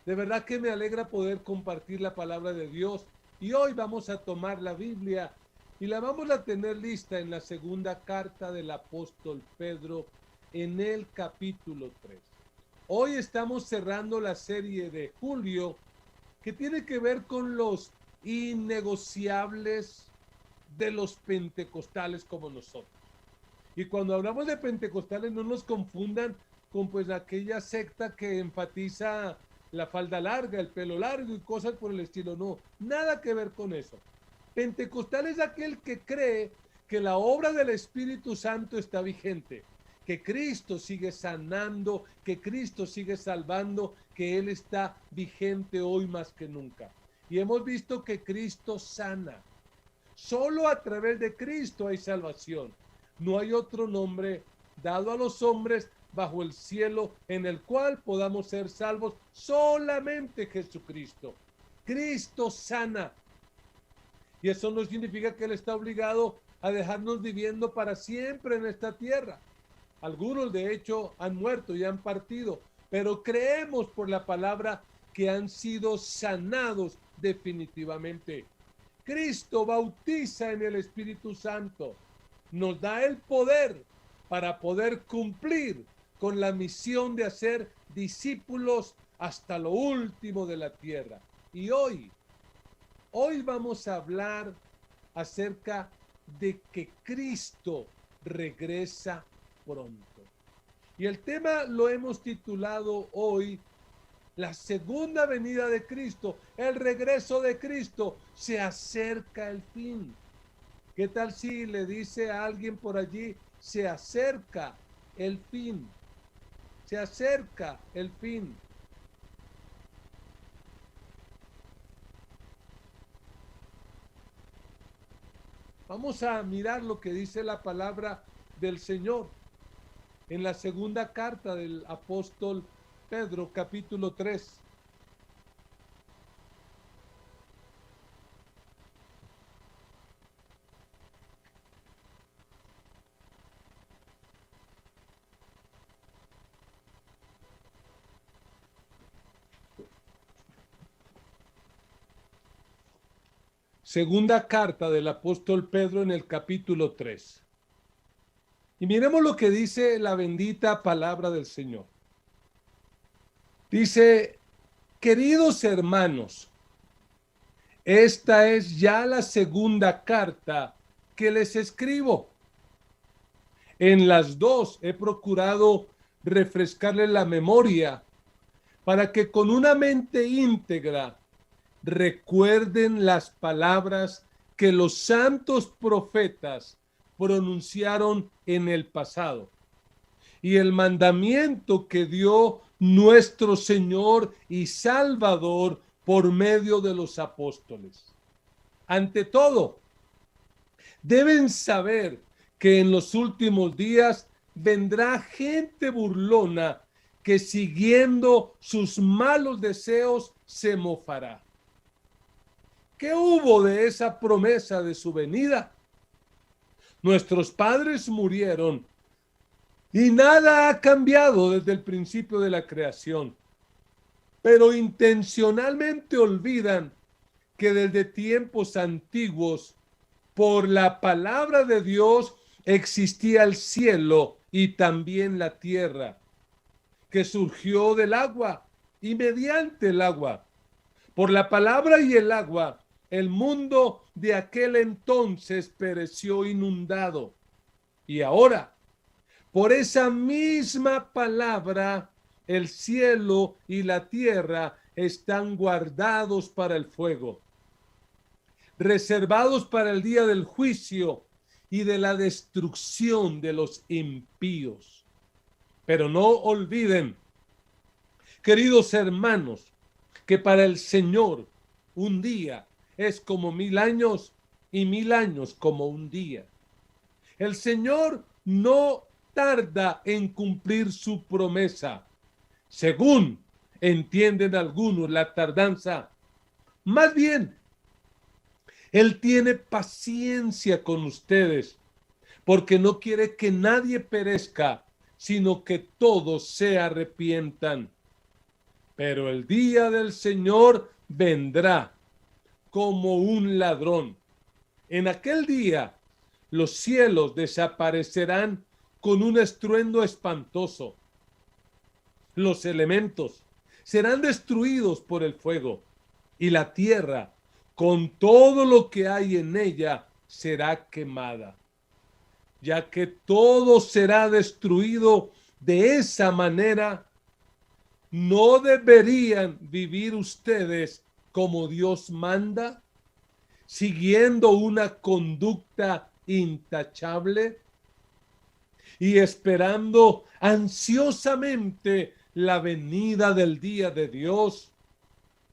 De verdad que me alegra poder compartir la palabra de Dios. Y hoy vamos a tomar la Biblia y la vamos a tener lista en la segunda carta del apóstol Pedro en el capítulo 3. Hoy estamos cerrando la serie de Julio que tiene que ver con los innegociables de los pentecostales como nosotros. Y cuando hablamos de pentecostales no nos confundan con pues aquella secta que enfatiza la falda larga, el pelo largo y cosas por el estilo. No, nada que ver con eso. Pentecostal es aquel que cree que la obra del Espíritu Santo está vigente, que Cristo sigue sanando, que Cristo sigue salvando, que Él está vigente hoy más que nunca. Y hemos visto que Cristo sana. Solo a través de Cristo hay salvación. No hay otro nombre dado a los hombres bajo el cielo en el cual podamos ser salvos, solamente Jesucristo. Cristo sana. Y eso no significa que Él está obligado a dejarnos viviendo para siempre en esta tierra. Algunos de hecho han muerto y han partido, pero creemos por la palabra que han sido sanados definitivamente. Cristo bautiza en el Espíritu Santo, nos da el poder para poder cumplir con la misión de hacer discípulos hasta lo último de la tierra. Y hoy vamos a hablar acerca de que Cristo regresa pronto. Y el tema lo hemos titulado hoy la segunda venida de Cristo, el regreso de Cristo, se acerca el fin. ¿Qué tal si le dice a alguien por allí, se acerca el fin? Se acerca el fin. Vamos a mirar lo que dice la palabra del Señor en la segunda carta del apóstol Pedro, capítulo 3. Segunda carta del apóstol Pedro en el capítulo 3. Y miremos lo que dice la bendita palabra del Señor. Dice, queridos hermanos, esta es ya la segunda carta que les escribo. En las dos he procurado refrescarles la memoria para que con una mente íntegra recuerden las palabras que los santos profetas pronunciaron en el pasado y el mandamiento que dio nuestro Señor y Salvador por medio de los apóstoles. Ante todo, deben saber que en los últimos días vendrá gente burlona que siguiendo sus malos deseos se mofará. ¿Qué hubo de esa promesa de su venida? Nuestros padres murieron y nada ha cambiado desde el principio de la creación, pero intencionalmente olvidan que desde tiempos antiguos, por la palabra de Dios, existía el cielo y también la tierra, que surgió del agua y mediante el agua. Por la palabra y el agua, el mundo de aquel entonces pereció inundado. Y ahora, por esa misma palabra, el cielo y la tierra están guardados para el fuego, reservados para el día del juicio y de la destrucción de los impíos. Pero no olviden, queridos hermanos, que para el Señor un día es como 1000 años y 1000 años como un día. El Señor no tarda en cumplir su promesa, según entienden algunos la tardanza. Más bien, Él tiene paciencia con ustedes, porque no quiere que nadie perezca, sino que todos se arrepientan. Pero el día del Señor vendrá como un ladrón. En aquel día los cielos desaparecerán con un estruendo espantoso. Los elementos serán destruidos por el fuego y la tierra, con todo lo que hay en ella, será quemada. Ya que todo será destruido de esa manera, ¿no deberían vivir ustedes como Dios manda, siguiendo una conducta intachable y esperando ansiosamente la venida del día de Dios?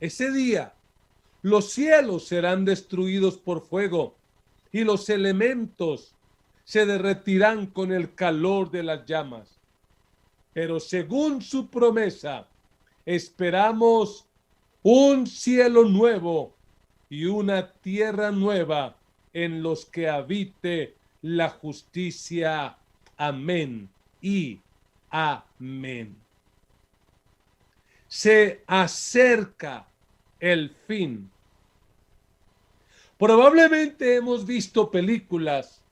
Ese día, los cielos serán destruidos por fuego y los elementos se derretirán con el calor de las llamas. Pero según su promesa, esperamos un cielo nuevo y una tierra nueva en los que habite la justicia. Amén y amén. Se acerca el fin. Probablemente hemos visto películas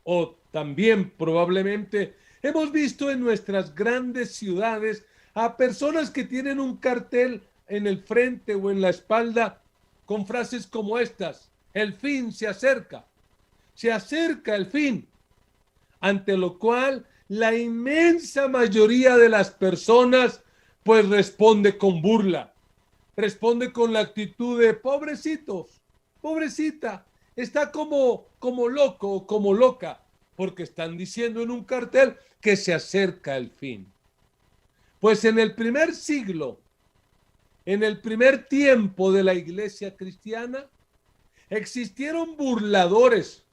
o también probablemente hemos visto en nuestras grandes ciudades a personas que tienen un cartel en el frente o en la espalda con frases como estas: el fin se acerca el fin, ante lo cual la inmensa mayoría de las personas pues responde con burla, responde con la actitud de pobrecitos, pobrecita, está como loco, como loca, porque están diciendo en un cartel que se acerca el fin. Pues en el primer siglo, en el primer tiempo de la iglesia cristiana, existieron burladores,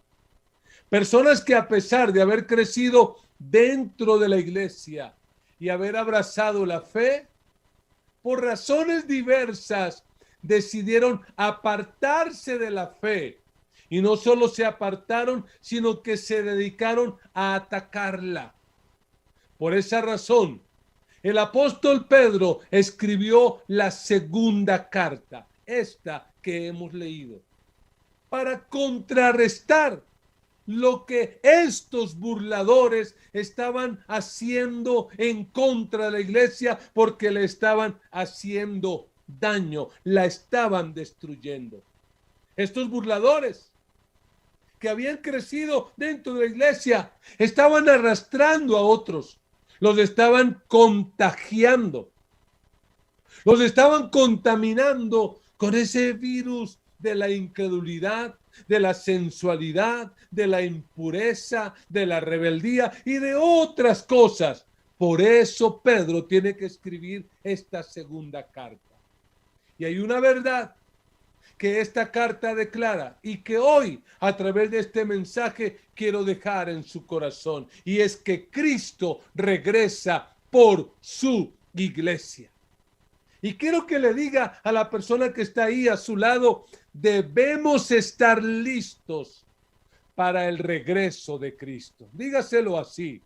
personas que a pesar de haber crecido dentro de la iglesia y haber abrazado la fe, por razones diversas decidieron apartarse de la fe. Y no solo se apartaron, sino que se dedicaron a atacarla. Por esa razón, el apóstol Pedro escribió la segunda carta, esta que hemos leído, para contrarrestar lo que estos burladores estaban haciendo en contra de la iglesia, porque le estaban haciendo daño, la estaban destruyendo. Estos burladores que habían crecido dentro de la iglesia estaban arrastrando a otros, los estaban contagiando, los estaban contaminando con ese virus de la incredulidad, de la sensualidad, de la impureza, de la rebeldía y de otras cosas. Por eso Pedro tiene que escribir esta segunda carta. Y hay una verdad que esta carta declara y que hoy a través de este mensaje quiero dejar en su corazón, y es que Cristo regresa por su iglesia. Y quiero que le diga a la persona que está ahí a su lado: debemos estar listos para el regreso de Cristo. Dígaselo así: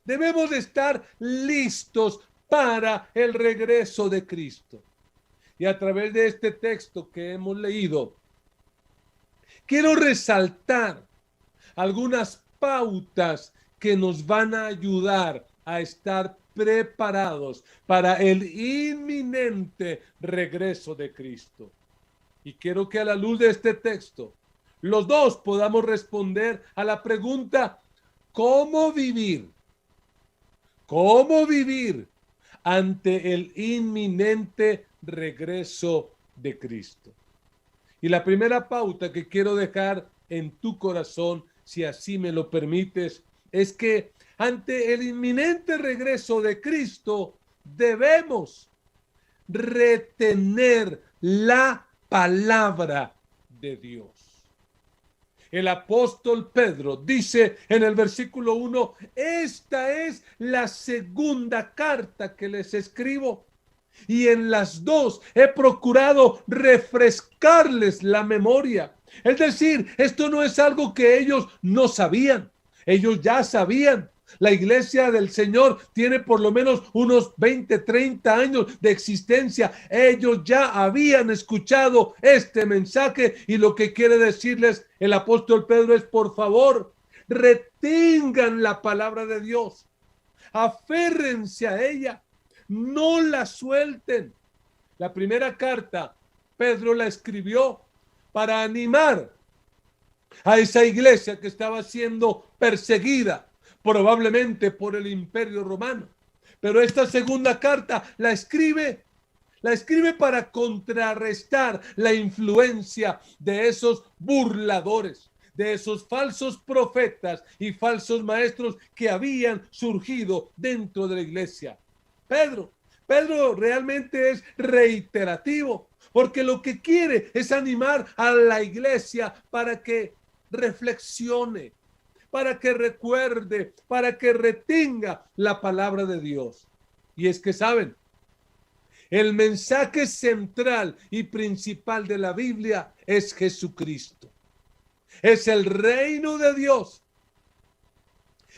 debemos estar listos para el regreso de Cristo. Y a través de este texto que hemos leído, quiero resaltar algunas pautas que nos van a ayudar a estar preparados para el inminente regreso de Cristo. Y quiero que a la luz de este texto, los dos podamos responder a la pregunta: ¿cómo vivir? ¿Cómo vivir ante el inminente regreso de Cristo? Y la primera pauta que quiero dejar en tu corazón, si así me lo permites, es que ante el inminente regreso de Cristo debemos retener la palabra de Dios. El apóstol Pedro dice en el versículo 1: esta es la segunda carta que les escribo, y en las dos he procurado refrescarles la memoria. Es decir, esto no es algo que ellos no sabían, ellos ya sabían, La iglesia del Señor tiene por lo menos unos 20, 30 años de existencia. Ellos ya habían escuchado este mensaje y lo que quiere decirles el apóstol Pedro es, por favor, retengan la palabra de Dios. Aférrense a ella. No la suelten. La primera carta, Pedro la escribió para animar a esa iglesia que estaba siendo perseguida, probablemente por el Imperio Romano. Pero esta segunda carta la escribe para contrarrestar la influencia de esos burladores, de esos falsos profetas y falsos maestros que habían surgido dentro de la iglesia. Pedro realmente es reiterativo, porque lo que quiere es animar a la iglesia para que reflexione, para que recuerde, para que retenga la palabra de Dios. Y es que saben, el mensaje central y principal de la Biblia es Jesucristo. Es el reino de Dios.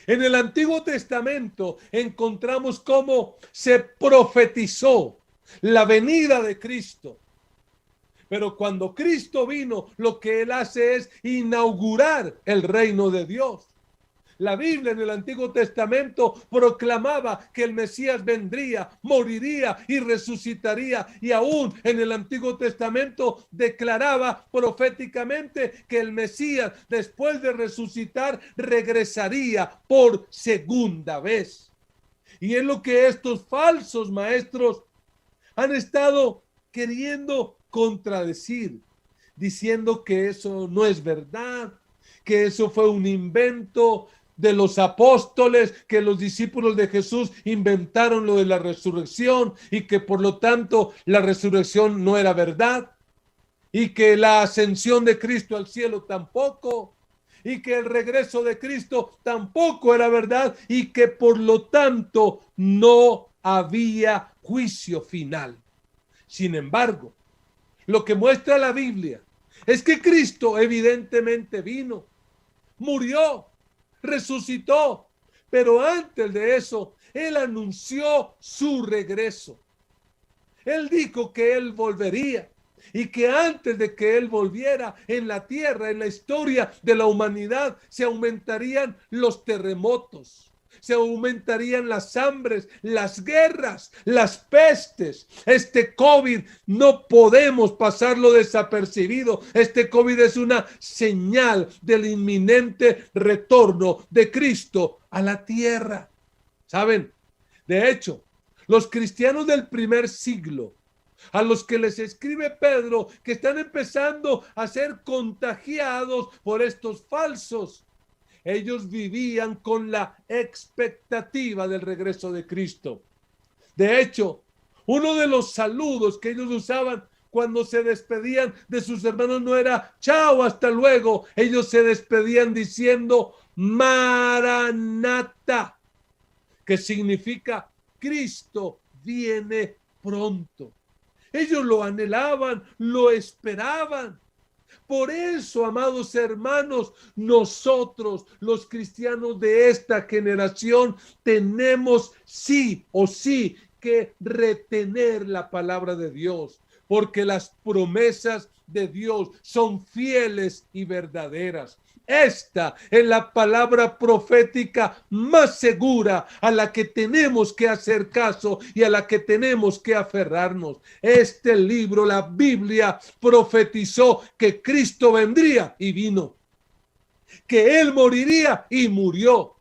En el Antiguo Testamento encontramos cómo se profetizó la venida de Cristo. Pero cuando Cristo vino, lo que Él hace es inaugurar el reino de Dios. La Biblia en el Antiguo Testamento proclamaba que el Mesías vendría, moriría y resucitaría. Y aún en el Antiguo Testamento declaraba proféticamente que el Mesías, después de resucitar, regresaría por segunda vez. Y es lo que estos falsos maestros han estado queriendo contradecir, diciendo que eso no es verdad, que eso fue un invento de los apóstoles, que los discípulos de Jesús inventaron lo de la resurrección y que por lo tanto la resurrección no era verdad, y que la ascensión de Cristo al cielo tampoco, y que el regreso de Cristo tampoco era verdad, y que por lo tanto no había juicio final. Sin embargo, lo que muestra la Biblia es que Cristo evidentemente vino, murió, resucitó, pero antes de eso, Él anunció su regreso. Él dijo que Él volvería y que antes de que Él volviera en la tierra, en la historia de la humanidad, se aumentarían los terremotos, se aumentarían las hambres, las guerras, las pestes. Este COVID no podemos pasarlo desapercibido. Este COVID es una señal del inminente retorno de Cristo a la tierra. ¿Saben? De hecho, los cristianos del primer siglo, a los que les escribe Pedro, que están empezando a ser contagiados por estos falsos, ellos vivían con la expectativa del regreso de Cristo. De hecho, uno de los saludos que ellos usaban cuando se despedían de sus hermanos no era chao, hasta luego. Ellos se despedían diciendo Maranata, que significa Cristo viene pronto. Ellos lo anhelaban, lo esperaban. Por eso, amados hermanos, nosotros, los cristianos de esta generación, tenemos sí o sí que retener la palabra de Dios, porque las promesas de Dios son fieles y verdaderas. Esta es la palabra profética más segura a la que tenemos que hacer caso y a la que tenemos que aferrarnos. Este libro, la Biblia, profetizó que Cristo vendría y vino, que Él moriría y murió,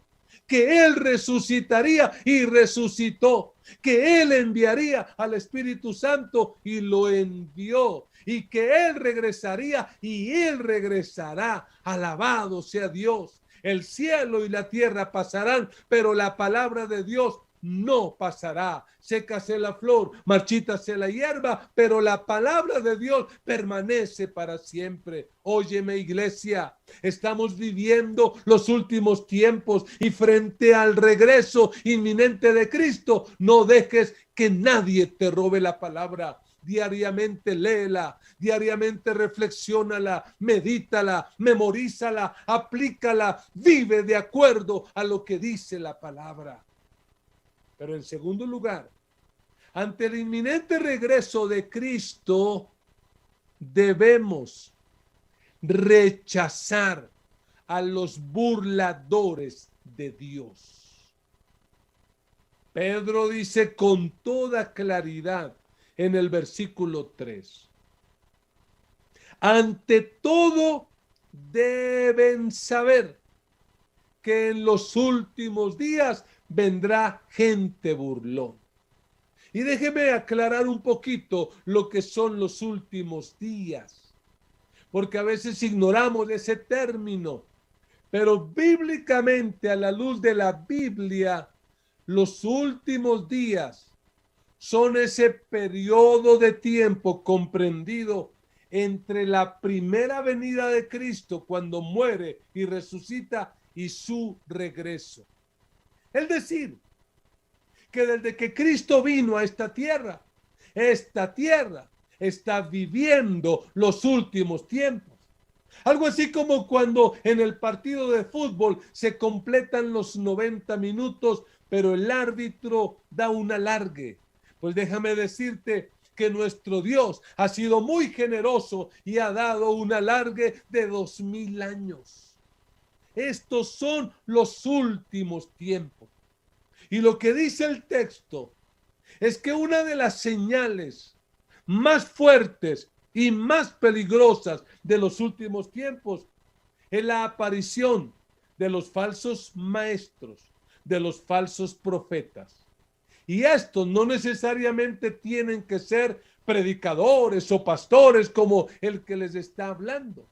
que Él resucitaría y resucitó, que Él enviaría al Espíritu Santo y lo envió, y que Él regresaría y Él regresará. Alabado sea Dios. El cielo y la tierra pasarán, pero la palabra de Dios no pasará. Sécase la flor, marchítase la hierba, pero la palabra de Dios permanece para siempre. Óyeme, iglesia, estamos viviendo los últimos tiempos y frente al regreso inminente de Cristo, no dejes que nadie te robe la palabra. diariamente léela, diariamente reflexiónala, medítala, memorízala, aplícala, vive de acuerdo a lo que dice la palabra. Pero en segundo lugar, ante el inminente regreso de Cristo, debemos rechazar a los burladores de Dios. Pedro dice con toda claridad en el versículo 3: ante todo deben saber que en los últimos días vendrá gente burlón. Y déjeme aclarar un poquito lo que son los últimos días, porque a veces ignoramos ese término, pero bíblicamente, a la luz de la Biblia, los últimos días son ese periodo de tiempo comprendido entre la primera venida de Cristo, cuando muere y resucita, y su regreso. Es decir, que desde que Cristo vino a esta tierra está viviendo los últimos tiempos. Algo así como cuando en el partido de fútbol se completan los 90 minutos, pero el árbitro da un alargue. Pues déjame decirte que nuestro Dios ha sido muy generoso y ha dado un alargue de 2000 años. Estos son los últimos tiempos. Y lo que dice el texto es que una de las señales más fuertes y más peligrosas de los últimos tiempos es la aparición de los falsos maestros, de los falsos profetas. Y estos no necesariamente tienen que ser predicadores o pastores como el que les está hablando.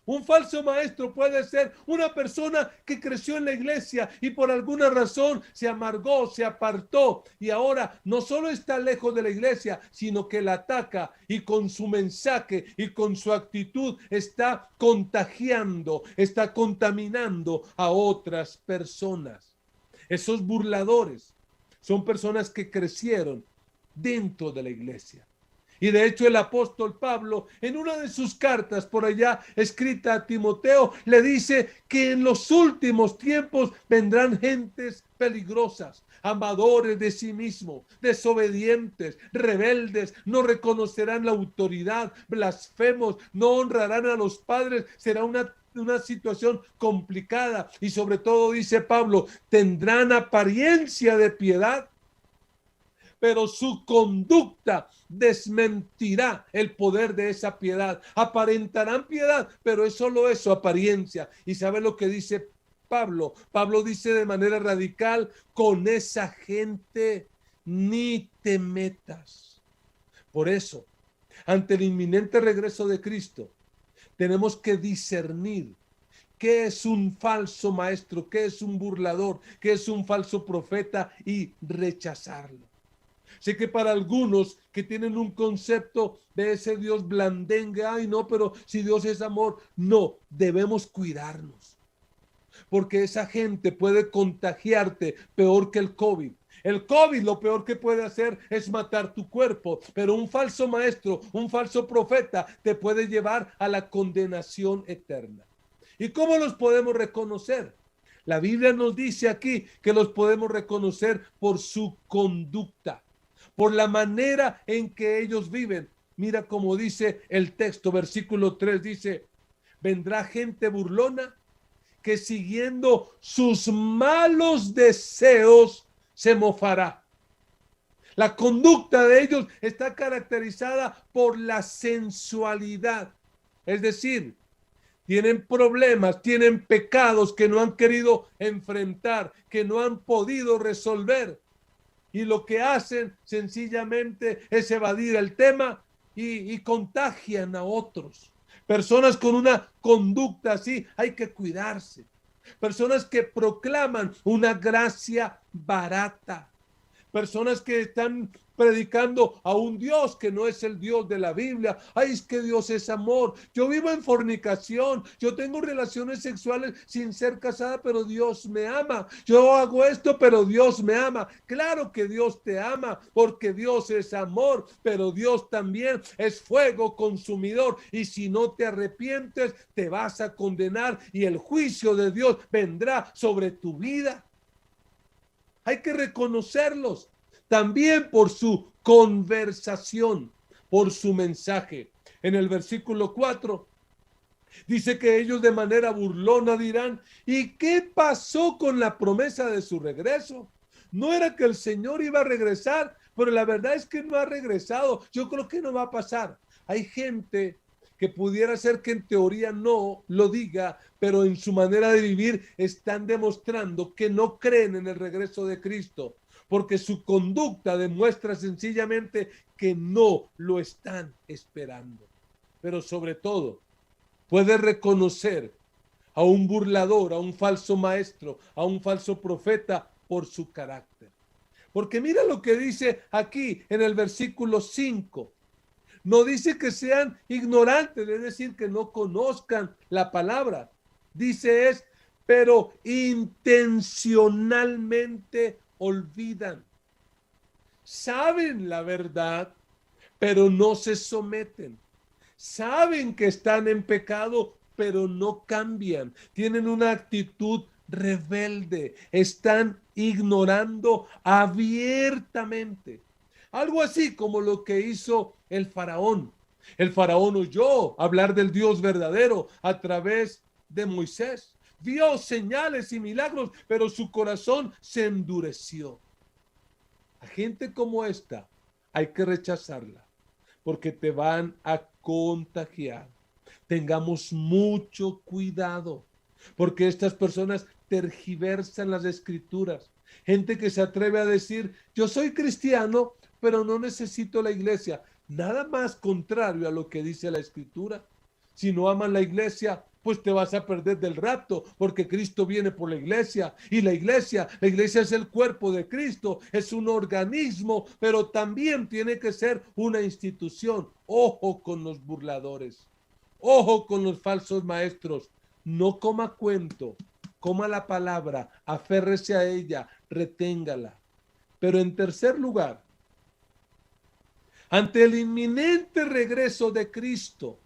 Un falso maestro puede ser una persona que creció en la iglesia y por alguna razón se amargó, se apartó y ahora no solo está lejos de la iglesia, sino que la ataca y con su mensaje y con su actitud está contagiando, está contaminando a otras personas. Esos burladores son personas que crecieron dentro de la iglesia. Y de hecho el apóstol Pablo, en una de sus cartas por allá escrita a Timoteo, le dice que en los últimos tiempos vendrán gentes peligrosas, amadores de sí mismos, desobedientes, rebeldes, no reconocerán la autoridad, blasfemos, no honrarán a los padres, será una situación complicada. Y sobre todo, dice Pablo, tendrán apariencia de piedad, pero su conducta desmentirá el poder de esa piedad. Aparentarán piedad, pero es solo eso, apariencia. ¿Y sabe lo que dice Pablo? Pablo dice de manera radical: con esa gente ni te metas. Por eso, ante el inminente regreso de Cristo, tenemos que discernir qué es un falso maestro, qué es un burlador, qué es un falso profeta y rechazarlo. Sé que para algunos que tienen un concepto de ese Dios blandengue, ay no, pero si Dios es amor, no, debemos cuidarnos. Porque esa gente puede contagiarte peor que el COVID. El COVID lo peor que puede hacer es matar tu cuerpo, pero un falso maestro, un falso profeta te puede llevar a la condenación eterna. ¿Y cómo los podemos reconocer? La Biblia nos dice aquí que los podemos reconocer por su conducta, por la manera en que ellos viven. Mira cómo dice el texto, versículo 3 dice: vendrá gente burlona que siguiendo sus malos deseos se mofará. La conducta de ellos está caracterizada por la sensualidad, es decir, tienen problemas, tienen pecados que no han querido enfrentar, que no han podido resolver. Y lo que hacen sencillamente es evadir el tema y contagian a otros. Personas con una conducta así, hay que cuidarse. Personas que proclaman una gracia barata. Personas que están predicando a un Dios que no es el Dios de la Biblia. Ay, es que Dios es amor. Yo vivo en fornicación. Yo tengo relaciones sexuales sin ser casada, pero Dios me ama. Yo hago esto, pero Dios me ama. Claro que Dios te ama, porque Dios es amor, pero Dios también es fuego consumidor. Y si no te arrepientes, te vas a condenar y el juicio de Dios vendrá sobre tu vida. Hay que reconocerlos también por su conversación, por su mensaje. En el versículo 4 dice que ellos de manera burlona dirán, ¿y qué pasó con la promesa de su regreso? No era que el Señor iba a regresar, pero la verdad es que no ha regresado. Yo creo que no va a pasar. Hay gente que pudiera ser que en teoría no lo diga, pero en su manera de vivir están demostrando que no creen en el regreso de Cristo, porque su conducta demuestra sencillamente que no lo están esperando. Pero sobre todo, puede reconocer a un burlador, a un falso maestro, a un falso profeta por su carácter. Porque mira lo que dice aquí en el versículo 5. No dice que sean ignorantes, es decir, que no conozcan la palabra. Dice es, pero intencionalmente olvidan. Saben la verdad, pero no se someten. Saben que están en pecado, pero no cambian. Tienen una actitud rebelde. Están ignorando abiertamente. Algo así como lo que hizo el faraón. El faraón oyó hablar del Dios verdadero a través de Moisés. Vio señales y milagros, pero su corazón se endureció. A gente como esta hay que rechazarla, porque te van a contagiar. Tengamos mucho cuidado, porque estas personas tergiversan las escrituras. Gente que se atreve a decir, yo soy cristiano, pero no necesito la iglesia. Nada más contrario a lo que dice la escritura. Si no amas la iglesia, pues te vas a perder del rapto, porque Cristo viene por la iglesia. Y la iglesia es el cuerpo de Cristo, es un organismo, pero también tiene que ser una institución. Ojo con los burladores, ojo con los falsos maestros. No coma cuento, coma la palabra, aférrese a ella, reténgala. Pero en tercer lugar, ante el inminente regreso de Cristo,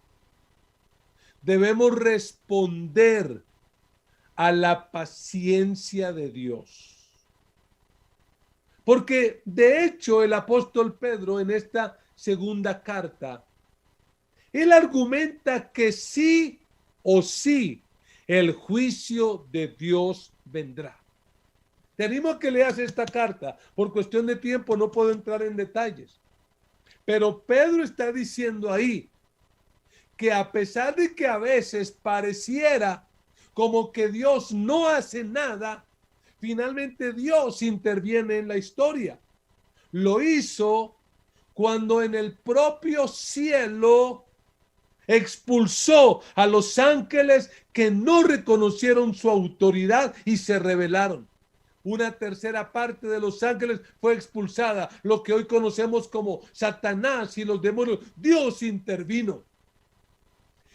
debemos responder a la paciencia de Dios. Porque de hecho el apóstol Pedro en esta segunda carta, él argumenta que sí o sí el juicio de Dios vendrá. Te animo a que leas esta carta. Por cuestión de tiempo no puedo entrar en detalles. Pero Pedro está diciendo ahí que a pesar de que a veces pareciera como que Dios no hace nada, finalmente Dios interviene en la historia. Lo hizo cuando en el propio cielo expulsó a los ángeles que no reconocieron su autoridad y se rebelaron. Una tercera parte de los ángeles fue expulsada, lo que hoy conocemos como Satanás y los demonios. Dios intervino.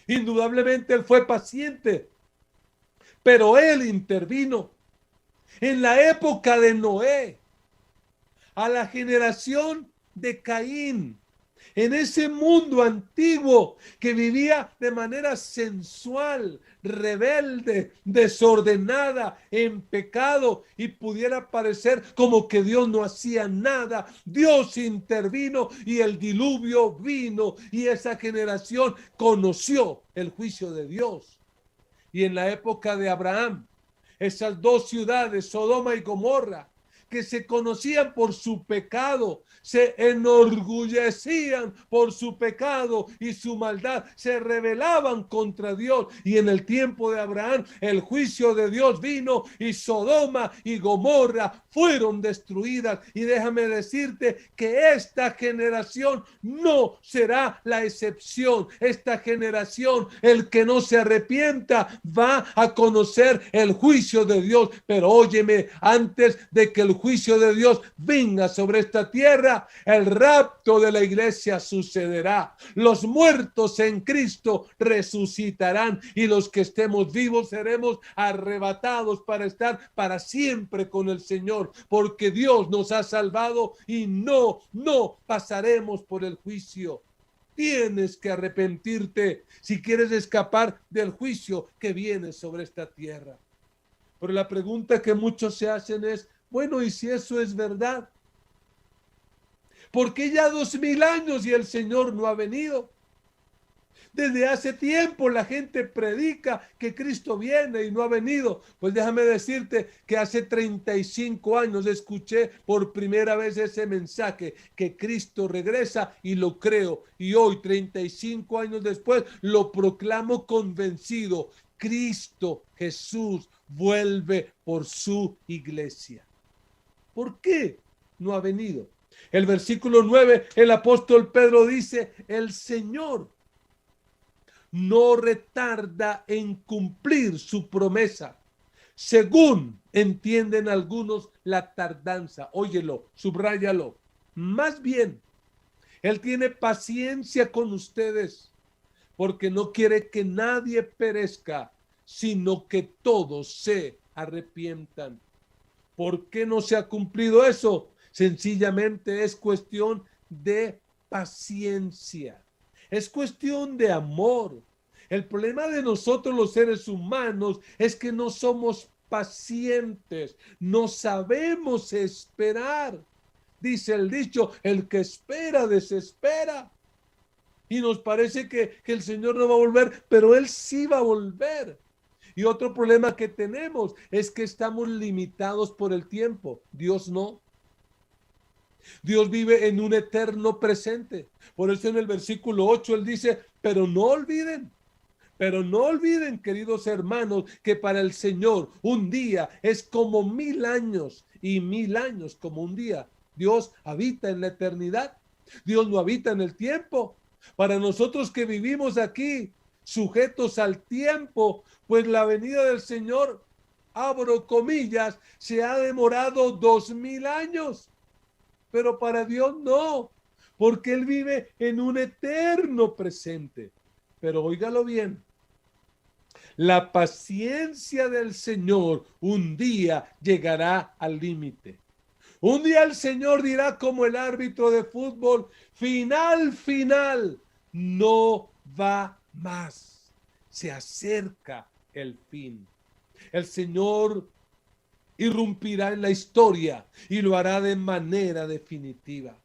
Indudablemente él fue paciente, pero él intervino. En la época de Noé, a la generación de Caín, en ese mundo antiguo que vivía de manera sensual, rebelde, desordenada, en pecado, y pudiera parecer como que Dios no hacía nada. Dios intervino y el diluvio vino y esa generación conoció el juicio de Dios. Y en la época de Abraham, esas dos ciudades, Sodoma y Gomorra, que se conocían por su pecado, se enorgullecían por su pecado y su maldad, se rebelaban contra Dios. Y en el tiempo de Abraham, el juicio de Dios vino y Sodoma y Gomorra fueron destruidas. Y déjame decirte que esta generación no será la excepción. Esta generación, el que no se arrepienta, va a conocer el juicio de Dios. Pero óyeme, antes de que el juicio de Dios venga sobre esta tierra, el rapto de la iglesia sucederá. Los muertos en Cristo resucitarán y los que estemos vivos seremos arrebatados para estar para siempre con el Señor, porque Dios nos ha salvado y no pasaremos por el juicio. Tienes que arrepentirte si quieres escapar del juicio que viene sobre esta tierra. Pero la pregunta que muchos se hacen es, bueno, ¿y si eso es verdad? ¿Por qué ya 2000 años y el Señor no ha venido? Desde hace tiempo la gente predica que Cristo viene y no ha venido. Pues déjame decirte que hace 35 años escuché por primera vez ese mensaje, que Cristo regresa, y lo creo. Y hoy, 35 años después, lo proclamo convencido. Cristo Jesús vuelve por su iglesia. ¿Por qué no ha venido? El versículo 9, el apóstol Pedro dice, el Señor no retarda en cumplir su promesa, según entienden algunos la tardanza. Óyelo, subráyalo. Más bien, Él tiene paciencia con ustedes, porque no quiere que nadie perezca, sino que todos se arrepientan. ¿Por qué no se ha cumplido eso? Sencillamente es cuestión de paciencia. Es cuestión de amor. El problema de nosotros los seres humanos es que no somos pacientes, no sabemos esperar. Dice el dicho, el que espera desespera. Y nos parece que el Señor no va a volver, pero Él sí va a volver. Y otro problema que tenemos es que estamos limitados por el tiempo. Dios no. Dios vive en un eterno presente. Por eso en el versículo 8 Él dice, pero no olviden, queridos hermanos, que para el Señor un día es como 1000 años y 1000 años como un día. Dios habita en la eternidad. Dios no habita en el tiempo. Para nosotros que vivimos aquí, sujetos al tiempo, pues la venida del Señor, abro comillas, se ha demorado 2000 años. Pero para Dios no, porque Él vive en un eterno presente. Pero óigalo bien, la paciencia del Señor un día llegará al límite. Un día el Señor dirá como el árbitro de fútbol, final, no va más. Se acerca el fin. El Señor irrumpirá en la historia y lo hará de manera definitiva.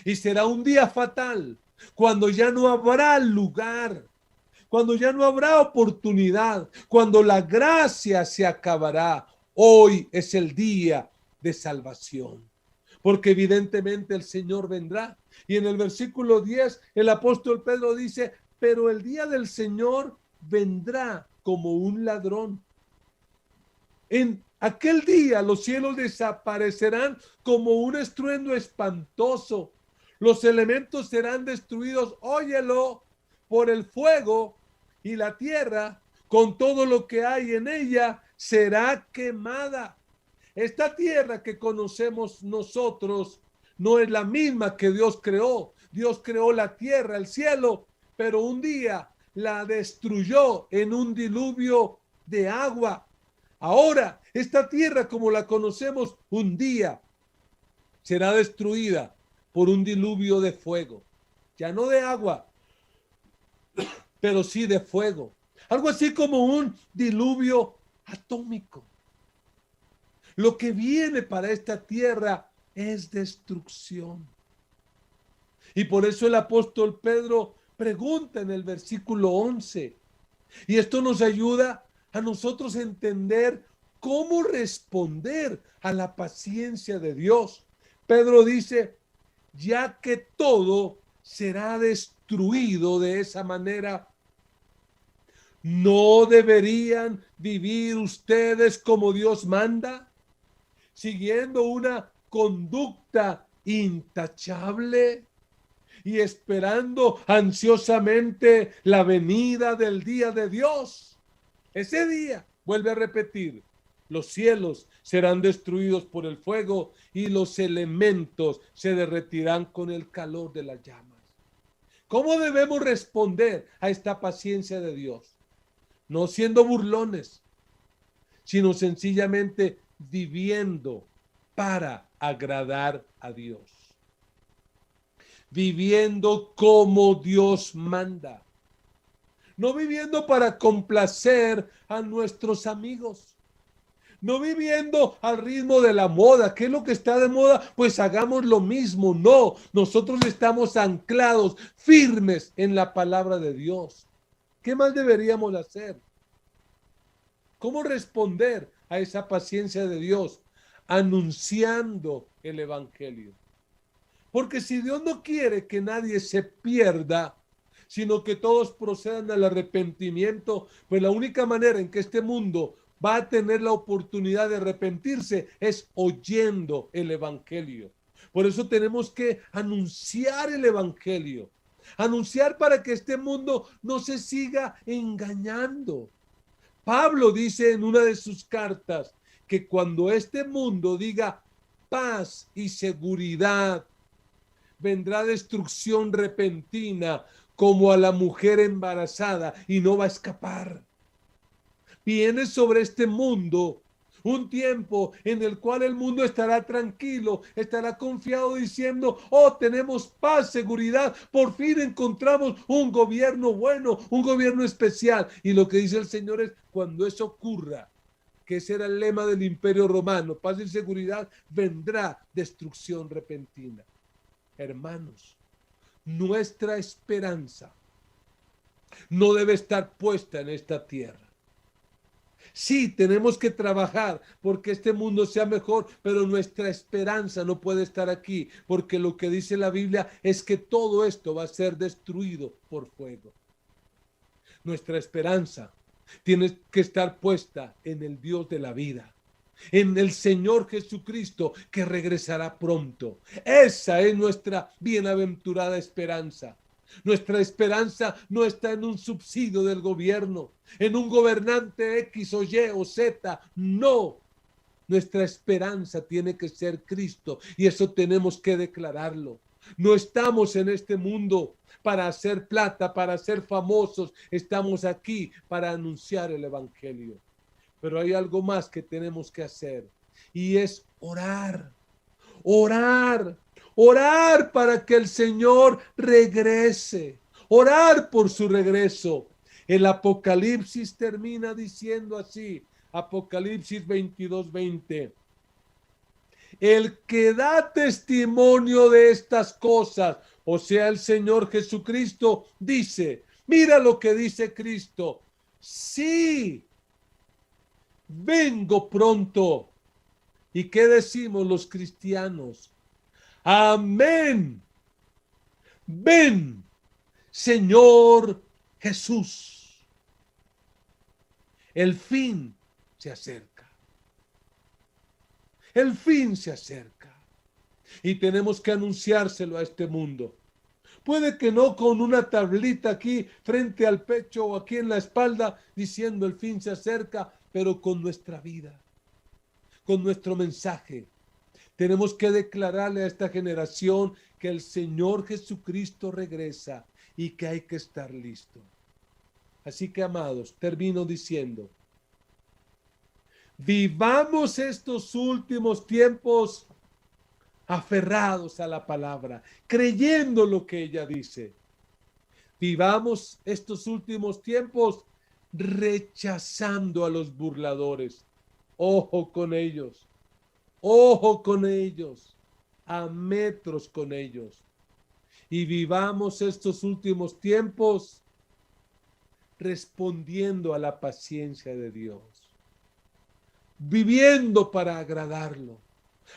Y será un día fatal, cuando ya no habrá lugar, cuando ya no habrá oportunidad, cuando la gracia se acabará. Hoy es el día de salvación, porque evidentemente el Señor vendrá. Y en el versículo 10, el apóstol Pedro dice, pero el día del Señor vendrá como un ladrón. En aquel día los cielos desaparecerán como un estruendo espantoso. Los elementos serán destruidos, óyelo, por el fuego, y la tierra, con todo lo que hay en ella, será quemada. Esta tierra que conocemos nosotros no es la misma que Dios creó. Dios creó la tierra, el cielo, pero un día la destruyó en un diluvio de agua. Ahora, esta tierra como la conocemos, un día será destruida por un diluvio de fuego. Ya no de agua, pero sí de fuego. Algo así como un diluvio atómico. Lo que viene para esta tierra es destrucción. Y por eso el apóstol Pedro pregunta en el versículo 11. Y esto nos ayuda a nosotros a entender cómo responder a la paciencia de Dios. Pedro dice, ya que todo será destruido de esa manera, ¿no deberían vivir ustedes como Dios manda, siguiendo una conducta intachable y esperando ansiosamente la venida del día de Dios? Ese día, vuelve a repetir, Los cielos serán destruidos por el fuego y los elementos se derretirán con el calor de las llamas. ¿Cómo debemos responder a esta paciencia de Dios? No siendo burlones, sino sencillamente viviendo para agradar a Dios. Viviendo como Dios manda. No viviendo para complacer a nuestros amigos. No viviendo al ritmo de la moda. ¿Qué es lo que está de moda? Pues hagamos lo mismo. No, nosotros estamos anclados, firmes en la palabra de Dios. ¿Qué más deberíamos hacer? ¿Cómo responder a esa paciencia de Dios? Anunciando el evangelio. Porque si Dios no quiere que nadie se pierda, sino que todos procedan al arrepentimiento, pues la única manera en que este mundo va a tener la oportunidad de arrepentirse es oyendo el evangelio. Por eso tenemos que anunciar el evangelio. Anunciar para que este mundo no se siga engañando. Pablo dice en una de sus cartas que cuando este mundo diga paz y seguridad, vendrá destrucción repentina como a la mujer embarazada y no va a escapar. Viene sobre este mundo un tiempo en el cual el mundo estará tranquilo, estará confiado diciendo, oh, tenemos paz, seguridad, por fin encontramos un gobierno bueno, un gobierno especial. Y lo que dice el Señor es, cuando eso ocurra, que ese era el lema del Imperio Romano, paz y seguridad, vendrá destrucción repentina. Hermanos, nuestra esperanza no debe estar puesta en esta tierra. Sí, tenemos que trabajar porque este mundo sea mejor, pero nuestra esperanza no puede estar aquí, porque lo que dice la Biblia es que todo esto va a ser destruido por fuego. Nuestra esperanza tiene que estar puesta en el Dios de la vida, en el Señor Jesucristo que regresará pronto. Esa es nuestra bienaventurada esperanza. Nuestra esperanza no está en un subsidio del gobierno, en un gobernante X o Y o Z. No. Nuestra esperanza tiene que ser Cristo y eso tenemos que declararlo. No estamos en este mundo para hacer plata, para ser famosos. Estamos aquí para anunciar el evangelio. Pero hay algo más que tenemos que hacer y es orar. Orar, orar para que el Señor regrese, orar por su regreso. El Apocalipsis termina diciendo así, Apocalipsis 22:20. El que da testimonio de estas cosas, o sea, el Señor Jesucristo, dice, mira lo que dice Cristo, sí, vengo pronto. ¿Y qué decimos los cristianos? Amén. Ven, Señor Jesús. El fin se acerca. El fin se acerca. Y tenemos que anunciárselo a este mundo. Puede que no con una tablita aquí frente al pecho o aquí en la espalda diciendo el fin se acerca, pero con nuestra vida, con nuestro mensaje. Tenemos que declararle a esta generación que el Señor Jesucristo regresa y que hay que estar listo. Así que, amados, termino diciendo, vivamos estos últimos tiempos aferrados a la palabra, creyendo lo que ella dice. Vivamos estos últimos tiempos rechazando a los burladores. Ojo con ellos. Ojo con ellos, a metros con ellos. Y vivamos estos últimos tiempos respondiendo a la paciencia de Dios. Viviendo para agradarlo.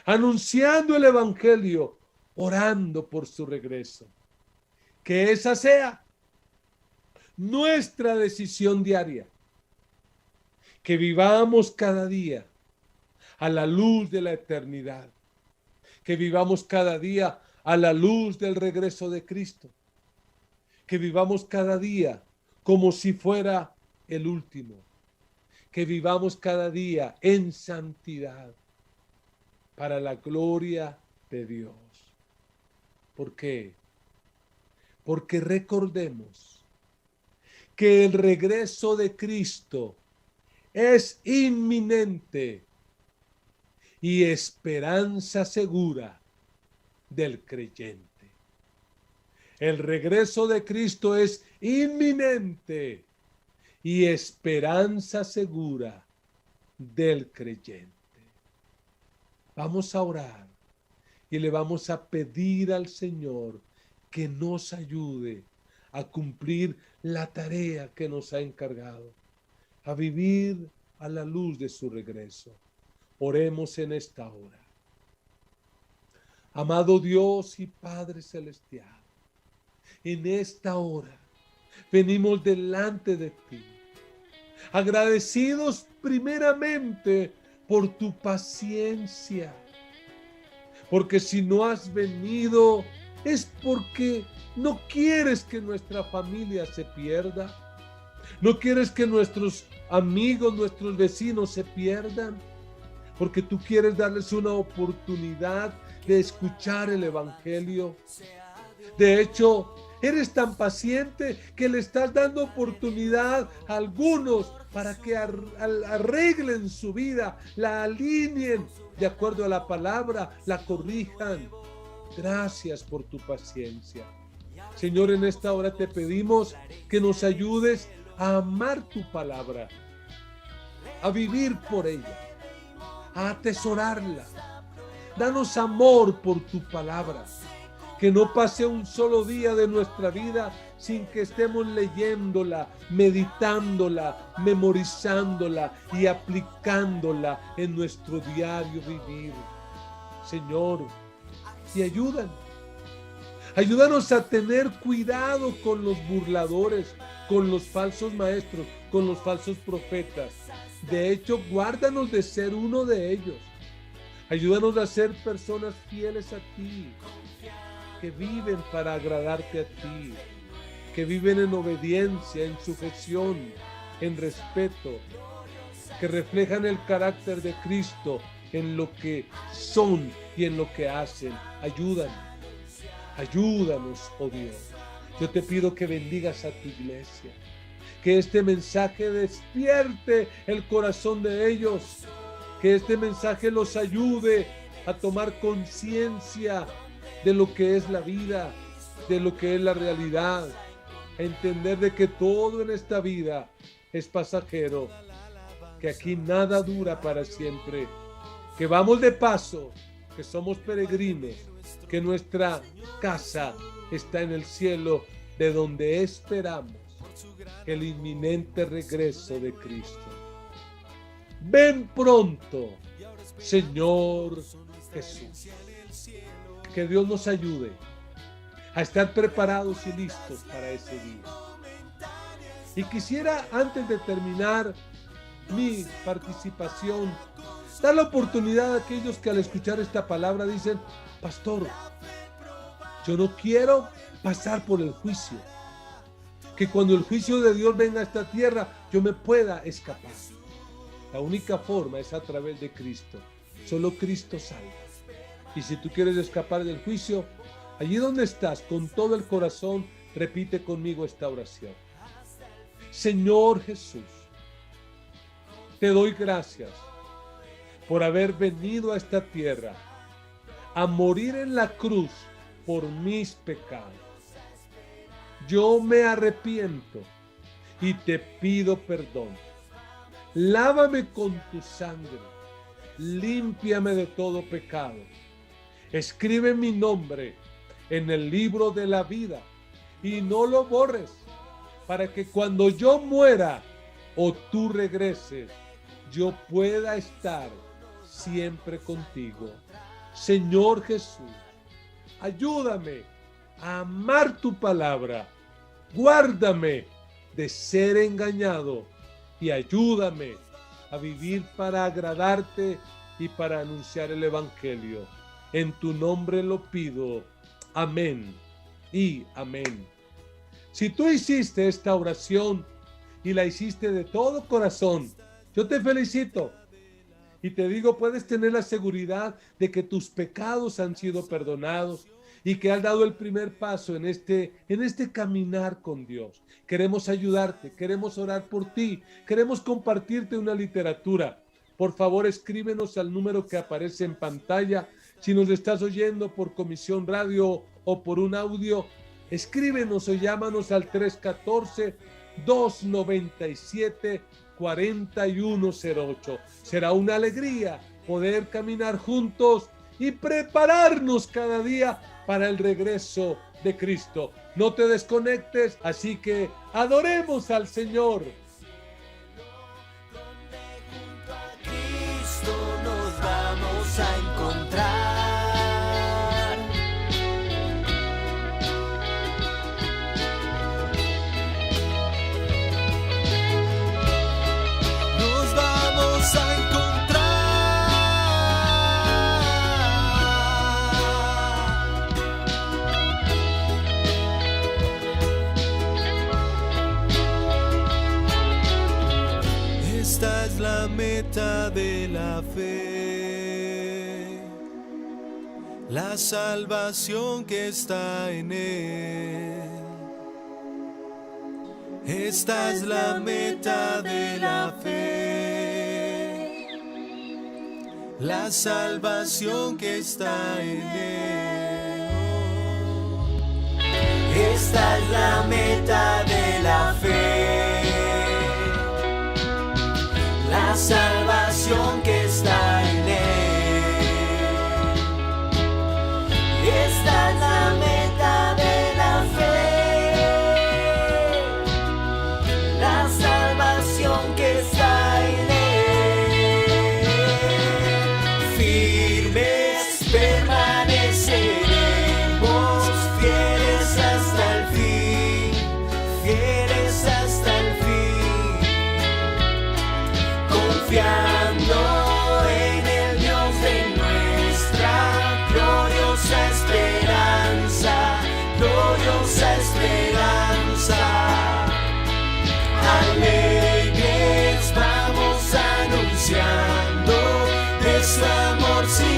Anunciando el evangelio, orando por su regreso. Que esa sea nuestra decisión diaria. Que vivamos cada día a la luz de la eternidad, que vivamos cada día a la luz del regreso de Cristo, que vivamos cada día como si fuera el último, que vivamos cada día en santidad para la gloria de Dios. ¿Por qué? Porque recordemos que el regreso de Cristo es inminente y esperanza segura del creyente. El regreso de Cristo es inminente y esperanza segura del creyente. Vamos a orar y le vamos a pedir al Señor que nos ayude a cumplir la tarea que nos ha encargado, a vivir a la luz de su regreso. Oremos en esta hora. Amado Dios y Padre Celestial, en esta hora venimos delante de ti, agradecidos primeramente por tu paciencia, porque si no has venido es porque no quieres que nuestra familia se pierda, no quieres que nuestros amigos, nuestros vecinos se pierdan, porque tú quieres darles una oportunidad de escuchar el Evangelio. De hecho, eres tan paciente que le estás dando oportunidad a algunos para que arreglen su vida, la alineen de acuerdo a la palabra, la corrijan. Gracias por tu paciencia. Señor, en esta hora te pedimos que nos ayudes a amar tu palabra, a vivir por ella, a atesorarla. Danos amor por tu palabra. Que no pase un solo día de nuestra vida sin que estemos leyéndola, meditándola, memorizándola y aplicándola en nuestro diario vivir. Señor, y ayúdanos a tener cuidado con los burladores, con los falsos maestros, con los falsos profetas. De hecho, guárdanos de ser uno de ellos. Ayúdanos a ser personas fieles a ti, que viven para agradarte a ti, que viven en obediencia, en sujeción, en respeto, que reflejan el carácter de Cristo en lo que son y en lo que hacen. Ayúdanos, oh Dios. Yo te pido que bendigas a tu iglesia, que este mensaje despierte el corazón de ellos, que este mensaje los ayude a tomar conciencia de lo que es la vida, de lo que es la realidad, a entender de que todo en esta vida es pasajero, que aquí nada dura para siempre, que vamos de paso, que somos peregrinos, que nuestra casa está en el cielo, de donde esperamos el inminente regreso de Cristo. Ven pronto, Señor Jesús. Que Dios nos ayude a estar preparados y listos para ese día. Y quisiera, antes de terminar mi participación, dar la oportunidad a aquellos que al escuchar esta palabra dicen: pastor, yo no quiero pasar por el juicio, que cuando el juicio de Dios venga a esta tierra yo me pueda escapar. La única forma es a través de Cristo. Solo Cristo salva. Y si tú quieres escapar del juicio, allí donde estás, con todo el corazón, repite conmigo esta oración. Señor Jesús, te doy gracias por haber venido a esta tierra a morir en la cruz por mis pecados. Yo me arrepiento y te pido perdón. Lávame con tu sangre, límpiame de todo pecado. Escribe mi nombre en el libro de la vida y no lo borres, para que cuando yo muera o tú regreses, yo pueda estar siempre contigo. Señor Jesús, ayúdame a amar tu palabra, guárdame de ser engañado y ayúdame a vivir para agradarte y para anunciar el Evangelio. En tu nombre lo pido. Amén y amén. Si tú hiciste esta oración y la hiciste de todo corazón, Yo te felicito y te digo, puedes tener la seguridad de que tus pecados han sido perdonados y que has dado el primer paso en este caminar con Dios. Queremos ayudarte, queremos orar por ti, queremos compartirte una literatura. Por favor, escríbenos al número que aparece en pantalla. Si nos estás oyendo por Comisión Radio o por un audio, escríbenos o llámanos al 314-297-4108. Será una alegría poder caminar juntos y prepararnos cada día para el regreso de Cristo. No te desconectes, así que adoremos al Señor. Nos vamos a encontrar. Nos vamos a encontrar. Esta es la meta de la fe, la salvación que está en Él. Esta es la meta de la fe, la salvación que está en Él. Esta es la meta de la fe, la salvación que está en Él. Esta es la meta de la fe, la salvación que está en Él. Firmes permaneceremos, fieles hasta el fin, fieles hasta el fin, confiando en el Dios de nuestra gloriosa esperanza, gloriosa esperanza. Alegres vamos anunciando de su amor sin